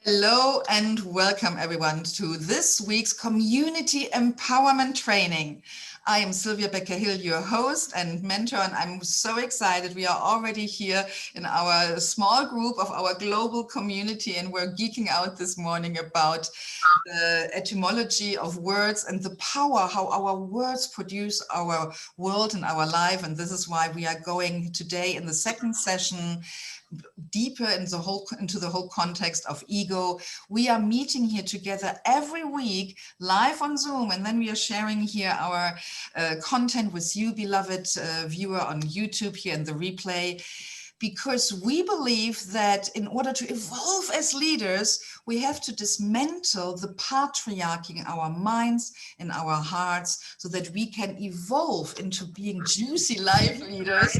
Hello and welcome everyone to this week's Community Empowerment Training. I am Sylvia Becker-Hill, your host and mentor, and I'm so excited. We are already here in our small group of our global community, and we're geeking out this morning about the etymology of words and the power, how our words produce our world and our life. And this is why we are going today in the second session deeper into the whole context of ego. We are meeting here together every week live on Zoom, and then we are sharing here our content with you, beloved viewer on YouTube here in the replay, because we believe that in order to evolve as leaders, we have to dismantle the patriarchy in our minds, in our hearts, so that we can evolve into being juicy life leaders.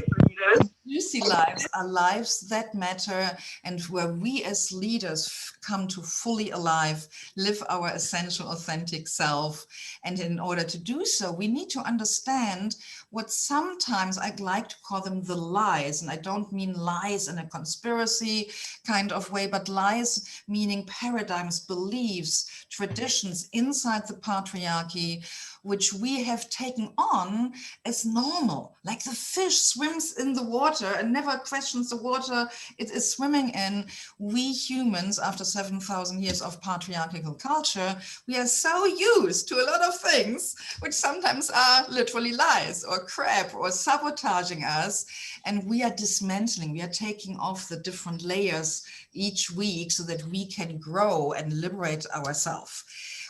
Juicy lives are lives that matter, and where we as leaders come to fully alive, live our essential, authentic self. And in order to do so, we need to understand what sometimes I like to call them the lies. And I don't mean lies in a conspiracy kind of way, but lies meaning paradigms, beliefs, traditions inside the patriarchy, which we have taken on as normal. Like the fish swims in the water and never questions the water it is swimming in. We humans, after 7,000 years of patriarchal culture, we are so used to a lot of things which sometimes are literally lies or crap or sabotaging us. And we are dismantling, we are taking off the different layers each week so that we can grow and liberate ourselves.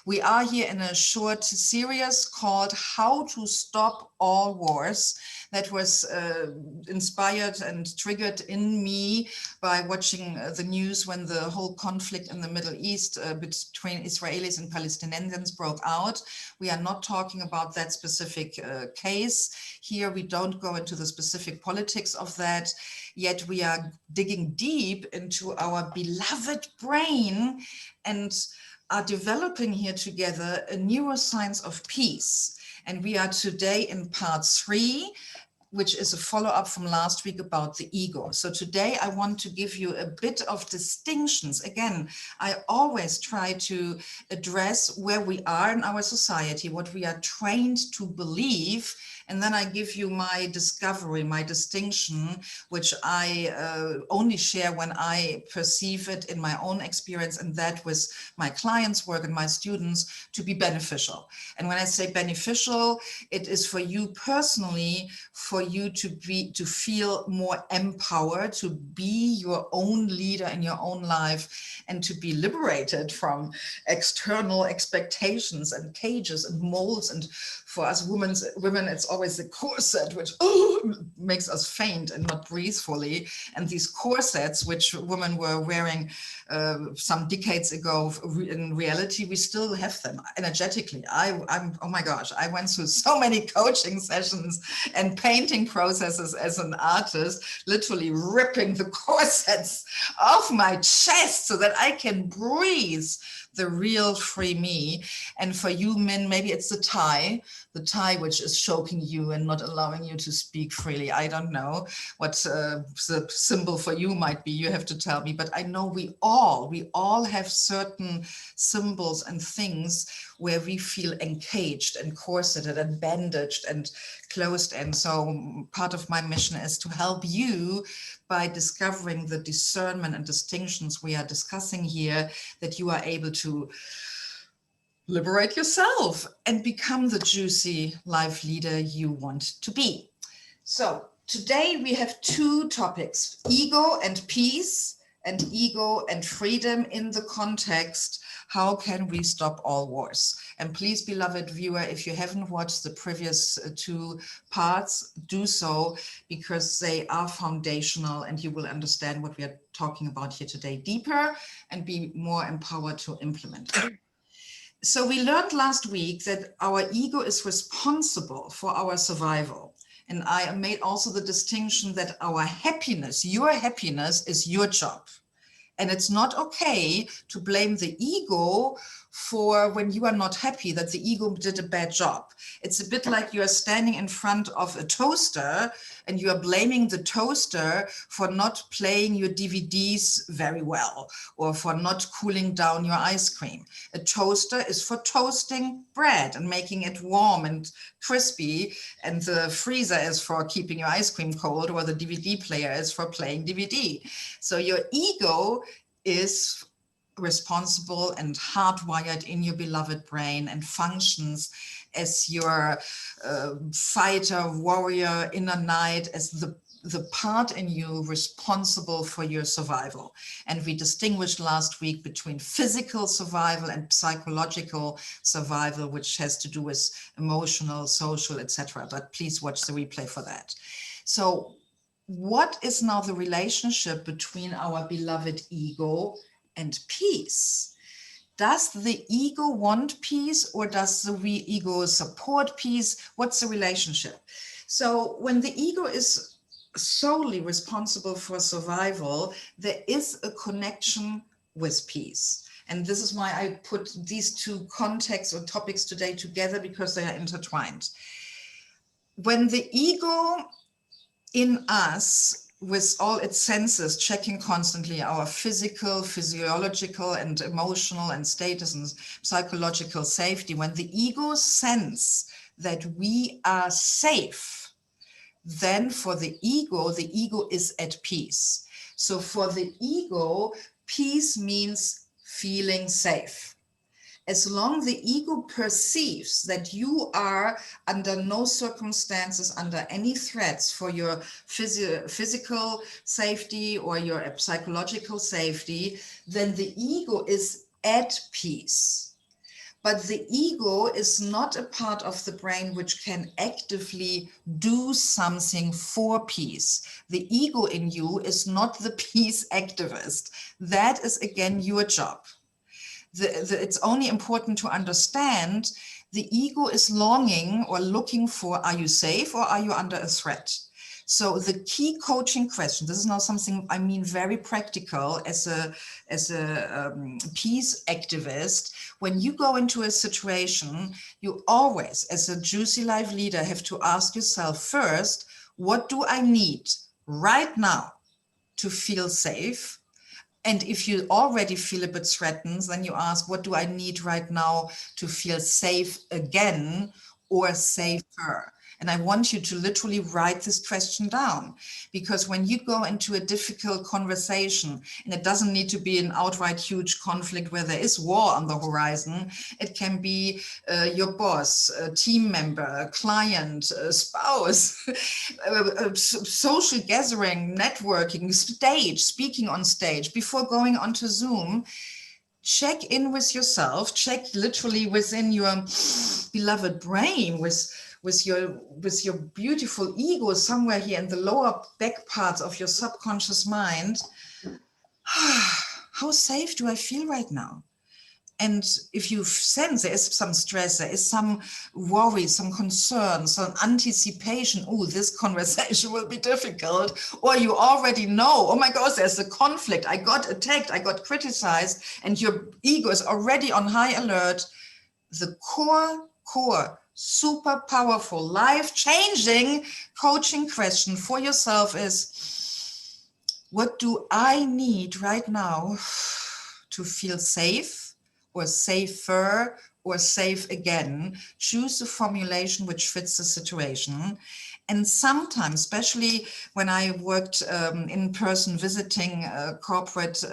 We are here in a short series called How to Stop All Wars, that was inspired and triggered in me by watching the news when the whole conflict in the Middle East between Israelis and Palestinians broke out. We are not talking about that specific case. Here we don't go into the specific politics of that, yet we are digging deep into our beloved brain and are developing here together a neuroscience of peace. And we are today in part 3, which is a follow-up from last week about the ego. So today I want to give you a bit of distinctions. Again, I always try to address where we are in our society, what we are trained to believe, and then I give you my discovery, my distinction, which I only share when I perceive it in my own experience, and that with my clients' work and my students to be beneficial. And when I say beneficial, it is for you personally, for you to feel more empowered, to be your own leader in your own life, and to be liberated from external expectations and cages and molds. And for us women, it's always the corset, which makes us faint and not breathe fully. And these corsets, which women were wearing some decades ago, in reality, we still have them energetically. I'm oh my gosh, I went through so many coaching sessions and painting processes as an artist, literally ripping the corsets off my chest so that I can breathe the real free me. And for you men, maybe it's the tie which is choking you and not allowing you to speak freely. I don't know what the symbol for you might be. You have to tell me, but I know we all have certain symbols and things where we feel encaged and corseted and bandaged and closed. And so part of my mission is to help you by discovering the discernment and distinctions we are discussing here, that you are able to liberate yourself and become the juicy life leader you want to be. So today we have 2 topics, ego and peace, and ego and freedom in the context, how can we stop all wars? And please, beloved viewer, if you haven't watched the previous 2 parts, do so, because they are foundational and you will understand what we are talking about here today deeper and be more empowered to implement it. So we learned last week that our ego is responsible for our survival. And I made also the distinction that our happiness, your happiness, is your job. And it's not okay to blame the ego for when you are not happy that the ego did a bad job. It's a bit like you are standing in front of a toaster and you are blaming the toaster for not playing your DVDs very well or for not cooling down your ice cream. A toaster is for toasting bread and making it warm and crispy, and the freezer is for keeping your ice cream cold, or the DVD player is for playing DVD. So your ego is responsible and hardwired in your beloved brain and functions as your fighter, warrior, inner knight, as the part in you responsible for your survival. And we distinguished last week between physical survival and psychological survival, which has to do with emotional, social, etc. But please watch the replay for that. So what is now the relationship between our beloved ego and peace? Does the ego want peace, or does the ego support peace? What's the relationship? So when the ego is solely responsible for survival, there is a connection with peace. And this is why I put these two contexts or topics today together, because they are intertwined. When the ego in us, with all its senses checking constantly our physical, physiological, and emotional and status and psychological safety, when the ego sense that we are safe, then for the ego is at peace. So for the ego, peace means feeling safe. As long as the ego perceives that you are under no circumstances, under any threats for your physical safety or your psychological safety, then the ego is at peace. But the ego is not a part of the brain which can actively do something for peace. The ego in you is not the peace activist. That is, again, your job. It's only important to understand the ego is longing or looking for, are you safe or are you under a threat? So the key coaching question, this is now something I mean very practical as a peace activist. When you go into a situation, you always, as a Juicy Life leader, have to ask yourself first, what do I need right now to feel safe? And if you already feel a bit threatened, then you ask, what do I need right now to feel safe again or safer? And I want you to literally write this question down, because when you go into a difficult conversation, and it doesn't need to be an outright huge conflict where there is war on the horizon, it can be your boss, a team member, a client, a spouse, a social gathering, networking, stage, speaking on stage, before going onto Zoom. Check in with yourself, check literally within your beloved brain, with your beautiful ego somewhere here in the lower back parts of your subconscious mind. How safe do I feel right now? And if you sense there is some stress, there is some worry, some concern, some anticipation, oh, this conversation will be difficult, or you already know, oh my gosh, there's a conflict, I got attacked, I got criticized, and your ego is already on high alert, the core, super powerful, life-changing coaching question for yourself is, what do I need right now to feel safe or safer or safe again? Choose a formulation which fits the situation. And sometimes, especially when I worked in person visiting corporate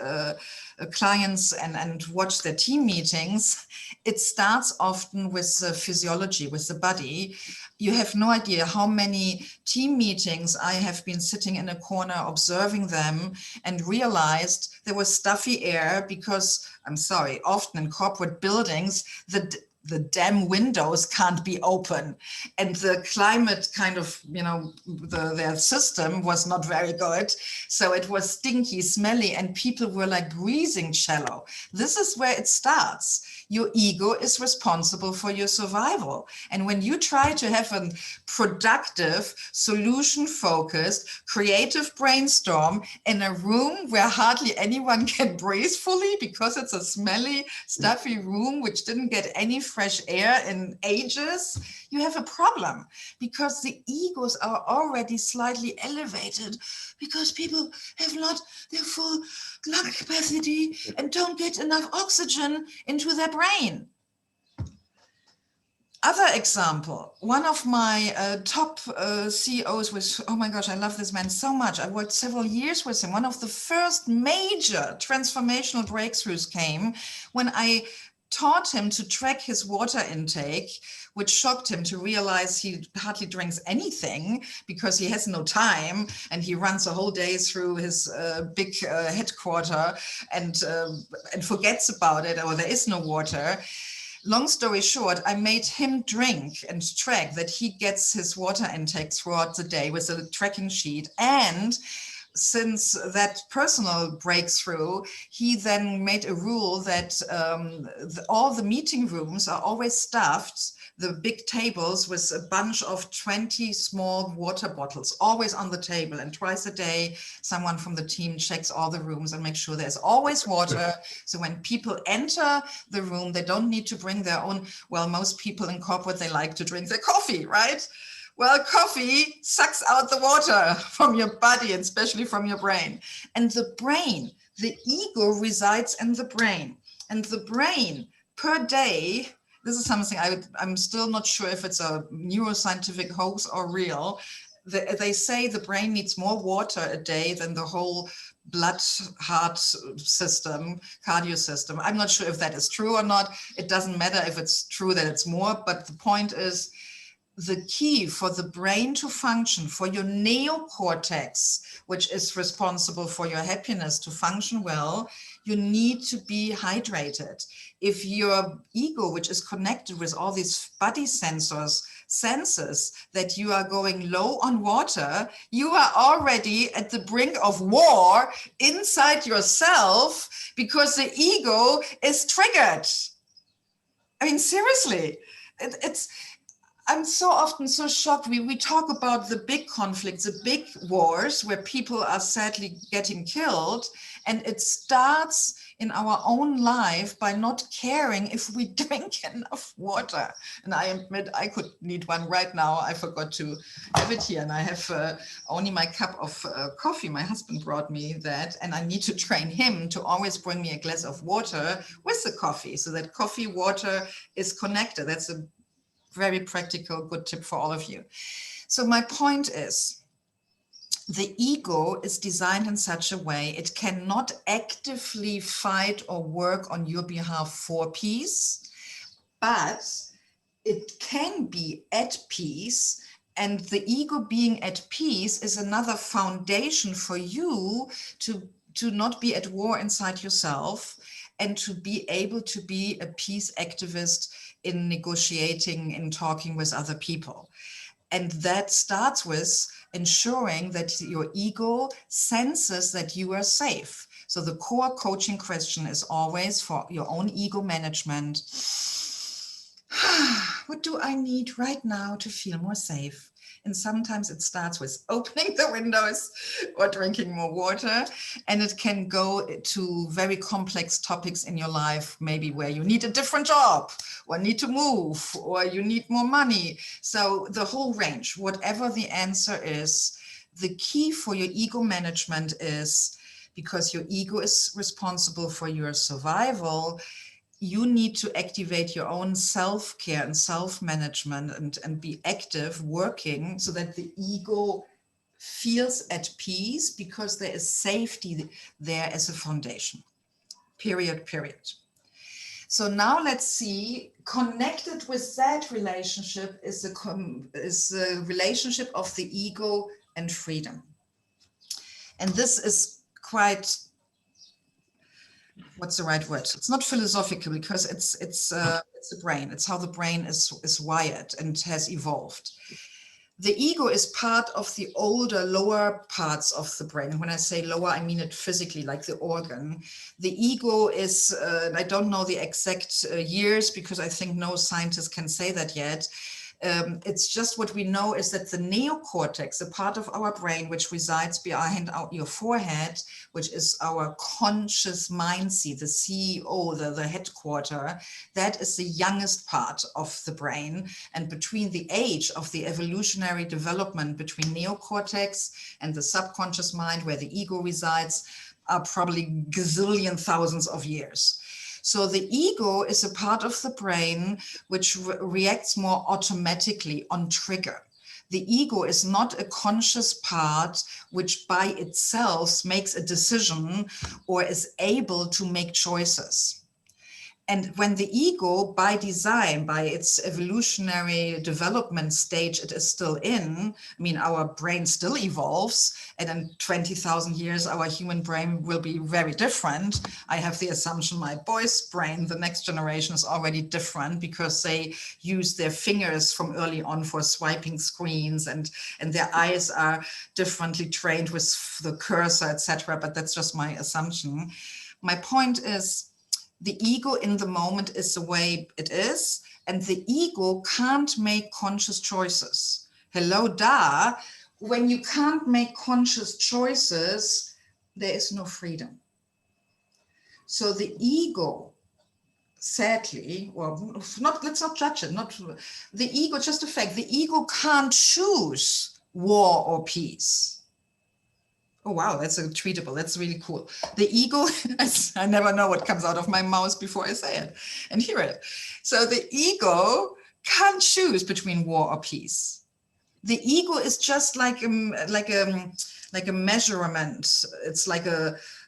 clients and watched their team meetings, it starts often with physiology, with the body. You have no idea how many team meetings I have been sitting in a corner observing them and realized there was stuffy air because, I'm sorry, often in corporate buildings, the the damn windows can't be open, and the climate kind of, their system was not very good. So it was stinky, smelly, and people were like breathing shallow. This is where it starts. Your ego is responsible for your survival. And when you try to have a productive, solution-focused, creative brainstorm in a room where hardly anyone can breathe fully because it's a smelly, stuffy room which didn't get any fresh air in ages, you have a problem, because the egos are already slightly elevated because people have not their full lung capacity and don't get enough oxygen into their brain. Other example, one of my top CEOs was, oh my gosh, I love this man so much. I worked several years with him. One of the first major transformational breakthroughs came when I taught him to track his water intake, which shocked him to realize he hardly drinks anything because he has no time, and he runs a whole day through his big headquarter and forgets about it, or there is no water. Long story short, I made him drink and track that he gets his water intake throughout the day with a tracking sheet. And since that personal breakthrough, he then made a rule that all the meeting rooms are always staffed, the big tables, with a bunch of 20 small water bottles always on the table. And twice a day, someone from the team checks all the rooms and makes sure there's always water. So when people enter the room, they don't need to bring their own. Well, most people in corporate, they like to drink their coffee, right? Well, coffee sucks out the water from your body, and especially from your brain. And the brain, the ego resides in the brain. And the brain per day, this is something I'm still not sure if it's a neuroscientific hoax or real. They say the brain needs more water a day than the whole blood, heart system, cardio system. I'm not sure if that is true or not. It doesn't matter if it's true that it's more, but the point is, the key for the brain to function, for your neocortex, which is responsible for your happiness, to function well, you need to be hydrated. If your ego, which is connected with all these body sensors, senses that you are going low on water, you are already at the brink of war inside yourself because the ego is triggered. I mean, seriously, I'm so often so shocked. We talk about the big conflicts, the big wars where people are sadly getting killed. And it starts in our own life by not caring if we drink enough water. And I admit I could need one right now. I forgot to have it here. And I have only my cup of coffee. My husband brought me that. And I need to train him to always bring me a glass of water with the coffee, so that coffee, water is connected. That's a very practical, good tip for all of you. So my point is, the ego is designed in such a way it cannot actively fight or work on your behalf for peace, but it can be at peace. And the ego being at peace is another foundation for you to not be at war inside yourself, and to be able to be a peace activist in negotiating, in talking with other people. And that starts with ensuring that your ego senses that you are safe. So the core coaching question is always, for your own ego management, what do I need right now to feel more safe? And sometimes it starts with opening the windows or drinking more water. And it can go to very complex topics in your life, maybe where you need a different job, or need to move, or you need more money. So the whole range, whatever the answer is, the key for your ego management is, because your ego is responsible for your survival, you need to activate your own self-care and self-management and be active, working, so that the ego feels at peace, because there is safety there as a foundation. Period. So now let's see, connected with that relationship is the relationship of the ego and freedom. And this is quite, what's the right word? It's not philosophical, because it's It's the brain. It's how the brain is wired and has evolved. The ego is part of the older, lower parts of the brain. When I say lower, I mean it physically, like the organ. The ego is, I don't know the exact years because I think no scientist can say that yet. It's just what we know is that the neocortex, a part of our brain which resides behind your forehead, which is our conscious mind seat, the CEO, the headquarter, that is the youngest part of the brain. And between the age of the evolutionary development between neocortex and the subconscious mind, where the ego resides, are probably gazillion thousands of years. So the ego is a part of the brain which reacts more automatically on trigger. The ego is not a conscious part which by itself makes a decision or is able to make choices. And when the ego, by design, by its evolutionary development stage it is still in, I mean, our brain still evolves, and in 20,000 years, our human brain will be very different. I have the assumption my boy's brain, the next generation, is already different because they use their fingers from early on for swiping screens, and their eyes are differently trained with the cursor, etc. But that's just my assumption. My point is, the ego in the moment is the way it is, and the ego can't make conscious choices. Hello, da. When you can't make conscious choices, there is no freedom. So the ego, sadly, well, not, let's not judge it, not the ego, just a fact, the ego can't choose war or peace. Oh, wow, that's a tweetable. That's really cool. The ego, I never know what comes out of my mouth before I say it and hear it. So the ego can't choose between war or peace. The ego is just like a measurement. It's like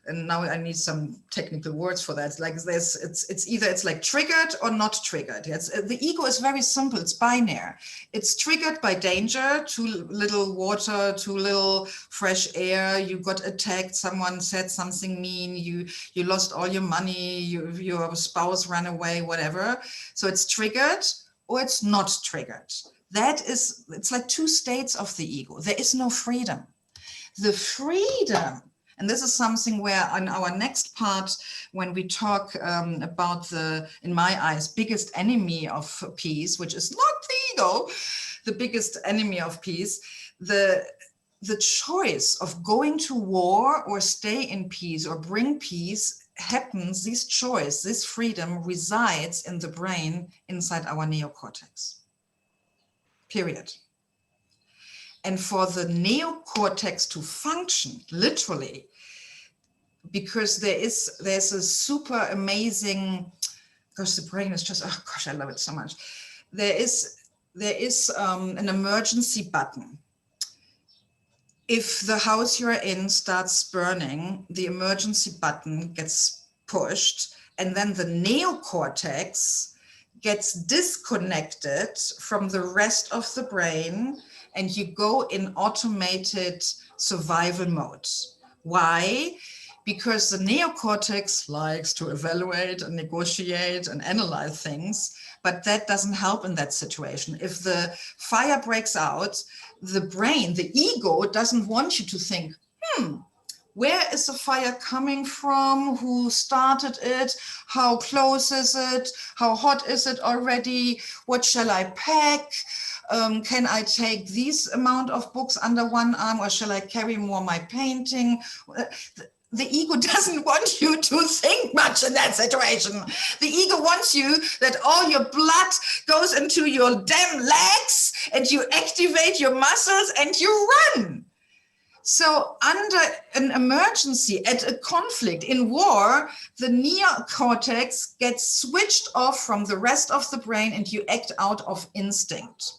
and now I need some technical words for that. Like this, it's either it's like triggered or not triggered. The ego is very simple. It's binary. It's triggered by danger, too little water, too little fresh air. You got attacked. Someone said something mean. You lost all your money. Your spouse ran away. Whatever. So it's triggered or it's not triggered. It's like two states of the ego. There is no freedom. The freedom. And this is something where on our next part, when we talk about the, in my eyes, biggest enemy of peace, which is not the ego, the biggest enemy of peace, the choice of going to war or stay in peace or bring peace happens, this choice, this freedom resides in the brain inside our neocortex, period. And for the neocortex to function, literally, because there's a super amazing, gosh, the brain is just, oh gosh, I love it so much. There is an emergency button. If the house you're in starts burning, the emergency button gets pushed, and then the neocortex gets disconnected from the rest of the brain, and you go in automated survival mode. Why? Because the neocortex likes to evaluate and negotiate and analyze things, but that doesn't help in that situation. If the fire breaks out, the brain, the ego, doesn't want you to think, where is the fire coming from? Who started it? How close is it? How hot is it already? What shall I pack? Can I take this amount of books under one arm, or shall I carry more my painting? The ego doesn't want you to think much in that situation. The ego wants you that all your blood goes into your damn legs and you activate your muscles and you run. So under an emergency, at a conflict, in war, the neocortex gets switched off from the rest of the brain and you act out of instinct.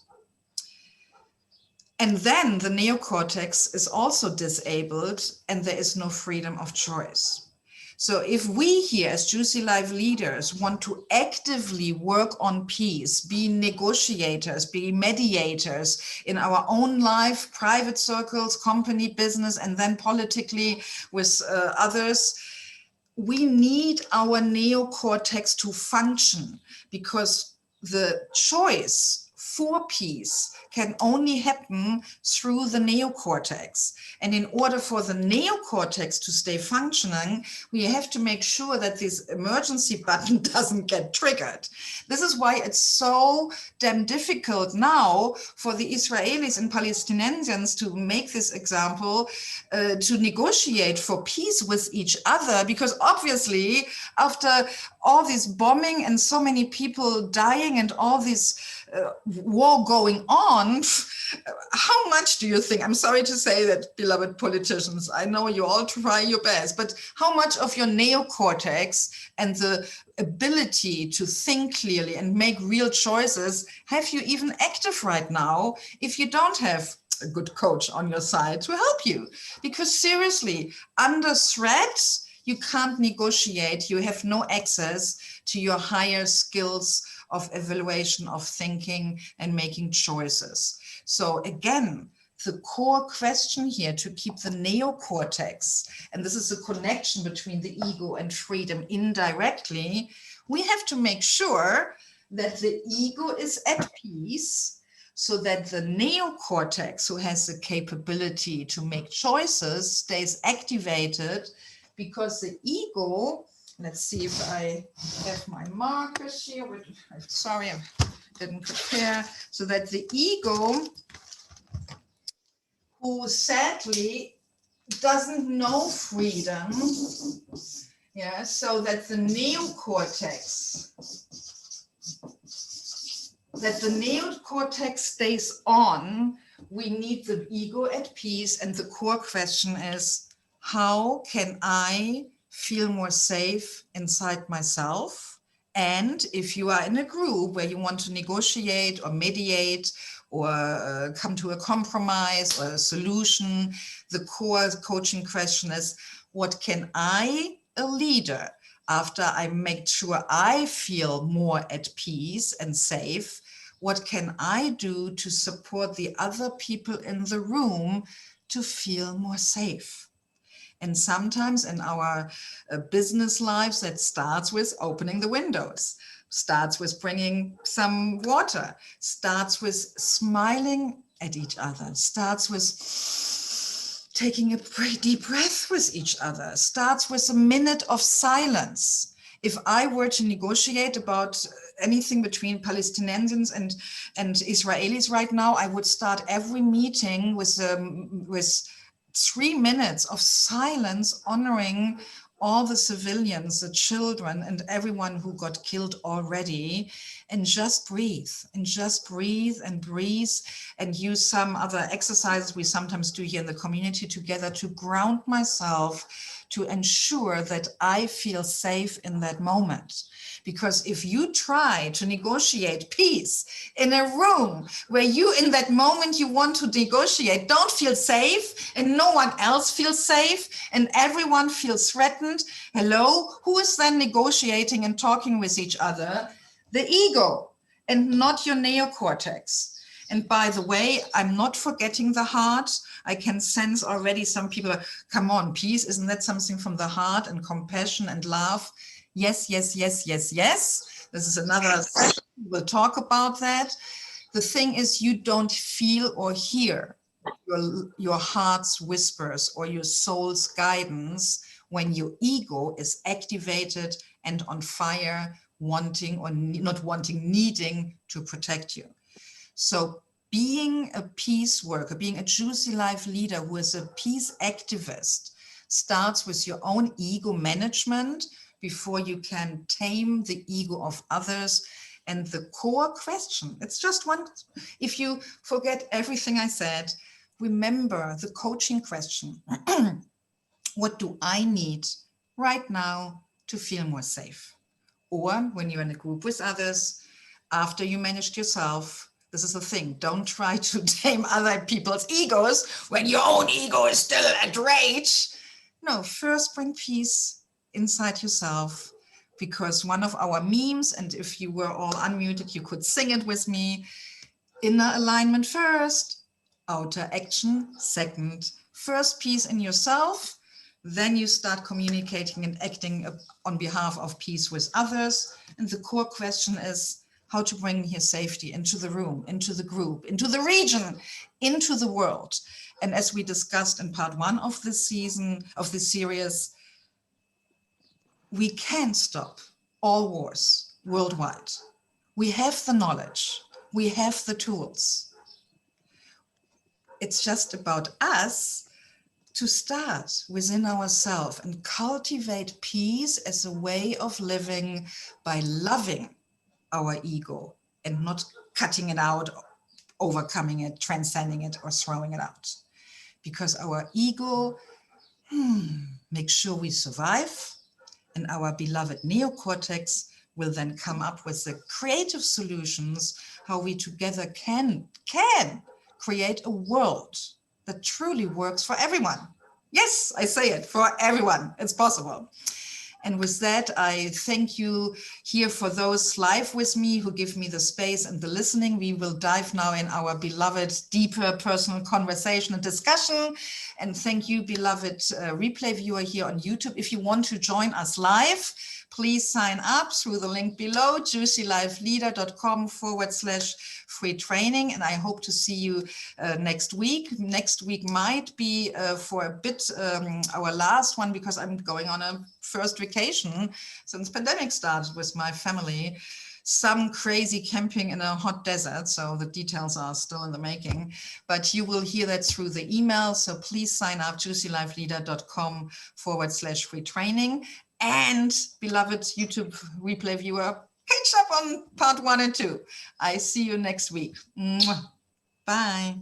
And then the neocortex is also disabled and there is no freedom of choice. So if we here as Juicy Life leaders want to actively work on peace, be negotiators, be mediators in our own life, private circles, company, business, and then politically with others, we need our neocortex to function, because the choice for peace can only happen through the neocortex. And in order for the neocortex to stay functioning, we have to make sure that this emergency button doesn't get triggered. This is why it's so damn difficult now for the Israelis and Palestinians to make this example, to negotiate for peace with each other, because obviously after all this bombing and so many people dying and all this war going on, how much do you think, I'm sorry to say that, beloved politicians, I know you all try your best, but how much of your neocortex and the ability to think clearly and make real choices have you even active right now if you don't have a good coach on your side to help you? Because seriously, under threat, you can't negotiate, you have no access to your higher skills of evaluation, of thinking and making choices. So again, the core question here to keep the neocortex, and this is a connection between the ego and freedom indirectly, we have to make sure that the ego is at peace, so that the neocortex, who has the capability to make choices, stays activated, because the ego, let's see if I have my markers here. Sorry, I didn't prepare. So that the ego, who sadly doesn't know freedom, yeah, so that the neocortex stays on, we need the ego at peace. And the core question is, how can I feel more safe inside myself? And if you are in a group where you want to negotiate or mediate or come to a compromise or a solution, the core coaching question is, what can I, a leader, after I make sure I feel more at peace and safe, what can I do to support the other people in the room to feel more safe? And sometimes in our business lives, that starts with opening the windows, starts with bringing some water, starts with smiling at each other, starts with taking a deep breath with each other, starts with a minute of silence. If I were to negotiate about anything between Palestinians and Israelis right now, I would start every meeting with 3 minutes of silence, honoring all the civilians, the children, and everyone who got killed already, and just breathe, and just breathe and breathe, and use some other exercises we sometimes do here in the community together to ground myself, to ensure that I feel safe in that moment. Because if you try to negotiate peace in a room where you, in that moment you want to negotiate, don't feel safe, and no one else feels safe, and everyone feels threatened, hello, who is then negotiating and talking with each other? The ego, and not your neocortex. And by the way, I'm not forgetting the heart. I can sense already some people are, come on, peace, isn't that something from the heart, and compassion and love? Yes, yes, yes, yes, yes. This is another session. We'll talk about that. The thing is, you don't feel or hear your heart's whispers or your soul's guidance when your ego is activated and on fire, wanting or not wanting, needing to protect you. So being a peace worker, being a Juicy Life leader who is a peace activist, starts with your own ego management before you can tame the ego of others. And the core question, it's just one, if you forget everything I said, remember the coaching question. What do I need right now to feel more safe? Or when you're in a group with others, after you managed yourself, this is the thing, don't try to tame other people's egos when your own ego is still at rage. No, first bring peace inside yourself, because one of our memes, and if you were all unmuted, you could sing it with me, inner alignment first, outer action second. First peace in yourself, Then you start communicating and acting on behalf of peace with others. And the core question is how to bring here safety into the room, into the group, into the region, into the world. And as we discussed in part 1 of this season, of this series, we can stop all wars worldwide. We have the knowledge, we have the tools. It's just about us to start within ourselves and cultivate peace as a way of living by loving our ego and not cutting it out, overcoming it, transcending it, or throwing it out. Because our ego makes sure we survive, and our beloved neocortex will then come up with the creative solutions how we together can create a world that truly works for everyone. Yes, I say it, for everyone. It's possible. And with that, I thank you here for those live with me who give me the space and the listening. We will dive now in our beloved, deeper personal conversation and discussion. And thank you, beloved replay viewer here on YouTube. If you want to join us live, please sign up through the link below, juicylifeleader.com/free training. And I hope to see you next week. Next week might be for a bit our last one, because I'm going on a first vacation since pandemic started with my family. Some crazy camping in a hot desert. So the details are still in the making, but you will hear that through the email. So please sign up, juicylifeleader.com/free training. And beloved YouTube replay viewer, catch up on part 1 and 2. I see you next week. Mwah. Bye.